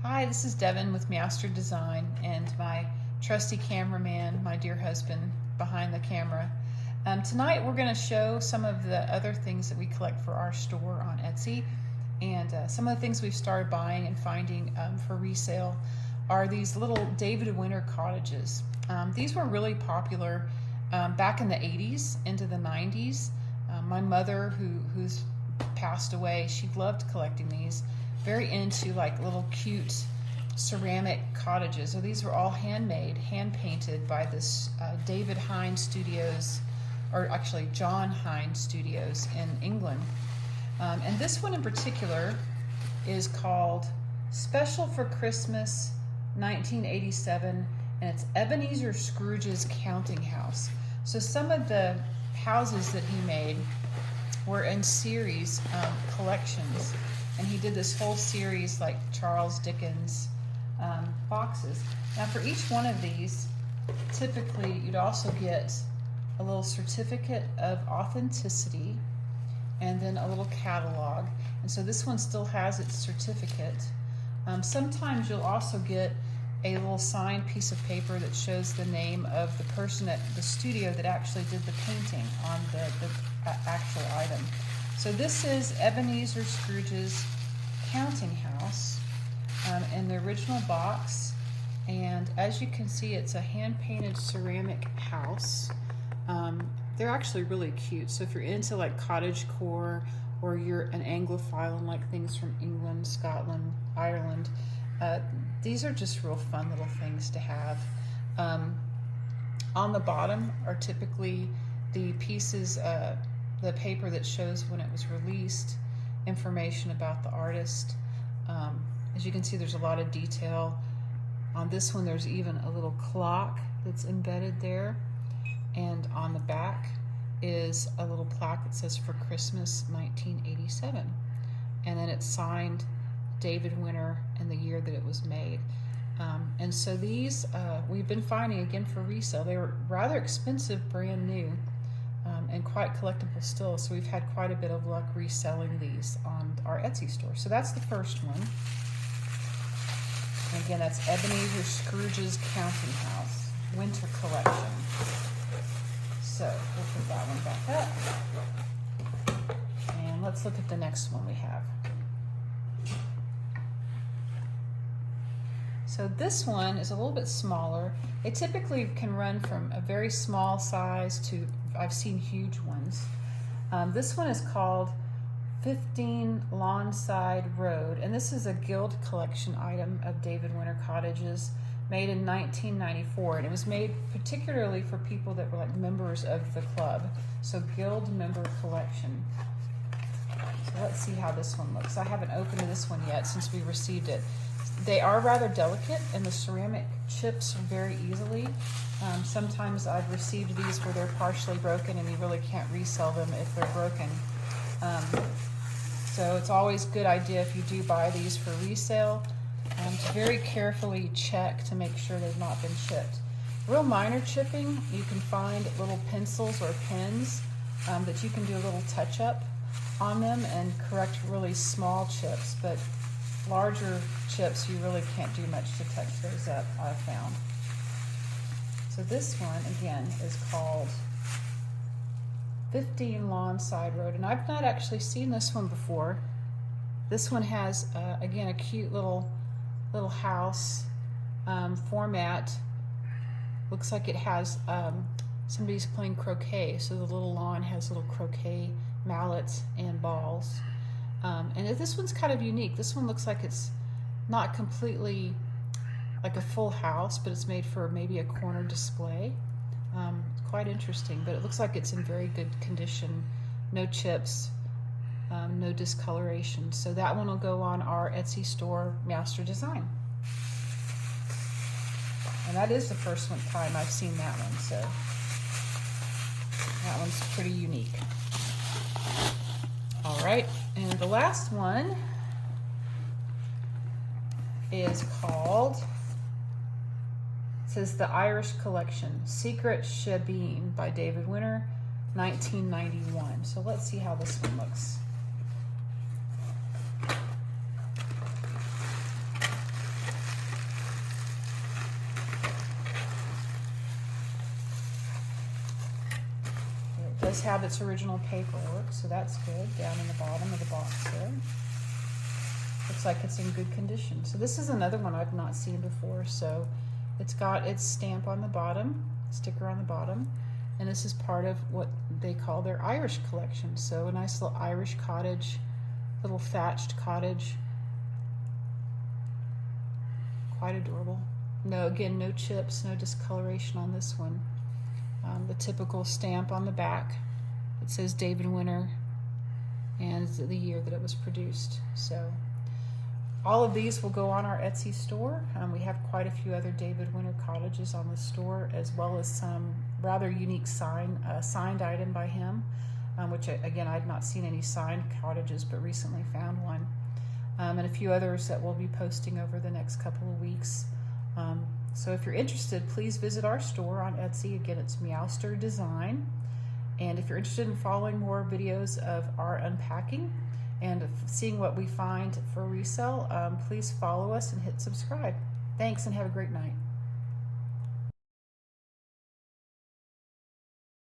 Hi, this is Devin with Master Design and my trusty cameraman, my dear husband, behind the camera. Tonight we're going to show some of the other things that we collect for our store on Etsy, and some of the things we've started buying and finding for resale are these little David Winter cottages. These were really popular back in the 80s into the 90s. My mother, who's passed away, she loved collecting these. Very into like little cute ceramic cottages. So these were all handmade, hand painted by this David Hines Studios, or actually John Hines Studios in England. And this one in particular is called Special for Christmas 1987, and it's Ebenezer Scrooge's Counting House. So some of the houses that he made were in series collections. And he did this whole series like Charles Dickens boxes. Now for each one of these, typically you'd also get a little certificate of authenticity and then a little catalog. And so this one still has its certificate. Sometimes you'll also get a little signed piece of paper that shows the name of the person at the studio that actually did the painting on the actual item. So this is Ebenezer Scrooge's Counting House in the original box, and as you can see, it's a hand-painted ceramic house. They're actually really cute, so if you're into like cottagecore or you're an Anglophile and like things from England, Scotland, Ireland, these are just real fun little things to have. On the bottom are typically the pieces, the paper that shows when it was released, information about the artist. As you can see, there's a lot of detail. On this one, there's even a little clock that's embedded there. And on the back is a little plaque that says for Christmas 1987. And then it's signed David Winter and the year that it was made. And so these we've been finding again for resale. They were rather expensive, brand new. And quite collectible still, so we've had quite a bit of luck reselling these on our Etsy store. So that's the first one. And again, that's Ebenezer Scrooge's Counting House, Winter Collection. So we'll put that one back up. And let's look at the next one we have. So this one is a little bit smaller. It typically can run from a very small size to, I've seen huge ones. This one is called 15 Lawnside Road, and this is a Guild collection item of David Winter cottages made in 1994, and it was made particularly for people that were like members of the club. So Guild member collection. So let's see how this one looks. I haven't opened this one yet since we received it. They are rather delicate, and the ceramic chips very easily. Sometimes I've received these where they're partially broken and you really can't resell them if they're broken. So it's always a good idea if you do buy these for resale to very carefully check to make sure they've not been chipped. Real minor chipping, you can find little pencils or pens that you can do a little touch-up on them and correct really small chips, but larger chips, you really can't do much to touch those up, I've found. So this one, again, is called 15 Lawnside Road, and I've not actually seen this one before. This one has, again, a cute little house format. Looks like it has, somebody's playing croquet, so the little lawn has little croquet mallets and balls. And this one's kind of unique. This one looks like it's not completely like a full house, but it's made for maybe a corner display. It's quite interesting, but it looks like it's in very good condition. No chips, no discoloration. So that one will go on our Etsy store, Master Design. And that is the first time I've seen that one, so that one's pretty unique. All right, and the last one is called, it says the Irish Collection, Secret Shebeen by David Winter, 1991. So let's see how this one looks. does have its original paperwork, so that's good, down in the bottom of the box there. Looks like it's in good condition. So this is another one I've not seen before. So it's got its stamp on the bottom, sticker on the bottom, and this is part of what they call their Irish collection. So a nice little Irish cottage, little thatched cottage. Quite adorable. No, again, no chips, no discoloration on this one. The typical stamp on the back. It says David Winter and the year that it was produced. So all of these will go on our Etsy store. We have quite a few other David Winter cottages on the store, as well as some rather unique signed item by him, which again, I've not seen any signed cottages, but recently found one. And a few others that we'll be posting over the next couple of weeks. So if you're interested, please visit our store on Etsy. Again, it's Meowster Design. And if you're interested in following more videos of our unpacking and seeing what we find for resale, please follow us and hit subscribe. Thanks and have a great night.